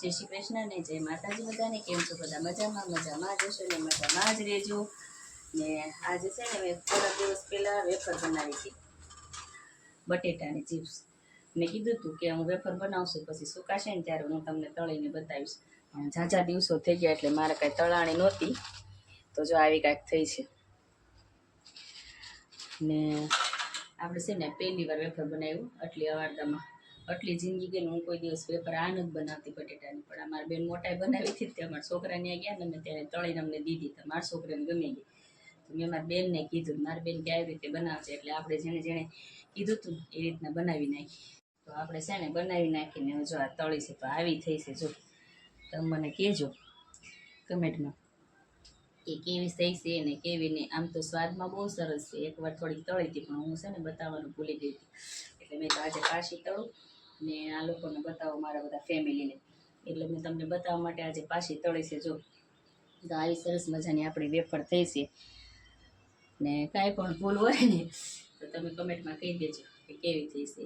જય શ્રી કૃષ્ણ ને જય માતાજી બધાને. કેમ છો બધા? મજામાં જશો ને મજામાં જ રહેજો. ને આજે છે ને મેં થોડા દિવસ પહેલાં વેફર બનાવી હતી, બટેટાની ચિપ્સ. મેં કીધું હતું કે હું વેફર બનાવશું, પછી સુકાશે ને ત્યારે હું તમને તળીને બતાવીશ. પણ ઝાઝા દિવસો થઈ ગયા એટલે મારે કાંઈ તળાણી નહોતી, તો જો આવી કાંઈક થઈ છે. ને આપણે છે ને પહેલી વાર વેફર બનાવ્યું આટલી અવારદામાં, આટલી જિંદગી ગઈ. હું કોઈ દિવસ વેફર આ નથી બનાવતી બટેટાની, પણ અમારા બેન મોટાઈ બનાવી હતી તે અમારા છોકરા ત્યાં ગયા ને મેં ત્યારે તળીને અમને દીધી, તો મારા છોકરાને ગમી ગઈ. તો મેં મારી બેનને કીધું, મારી બેન કે આવી રીતે બનાવશે, એટલે આપણે જેણે જેણે કીધું હતું એ રીતના બનાવી નાખી. તો આપણે છે ને બનાવી નાખીને જો આ તળી છે તો આવી થઈ છે. જો તમે મને કહેજો કમેન્ટમાં કે કેવી થઈ છે ને કેવી નહીં. આમ તો સ્વાદમાં બહુ સરસ છે. એકવાર થોડીક તળી હતી પણ હું છે ને બતાવવાનું ભૂલી ગઈ હતી, એટલે મેં તો આજે પાછી તળું ને આ લોકોને બતાવો, મારા બધા ફેમિલીને, એટલે મેં તમને બતાવવા માટે આજે પાછી તળી છે. જો તો આવી સરસ મજાની આપણી વેફર થઈ છે. ને કાંઈ પણ ભૂલ હોય ને તો તમે કમેન્ટમાં કહી દેજો કે કેવી થઈ છે.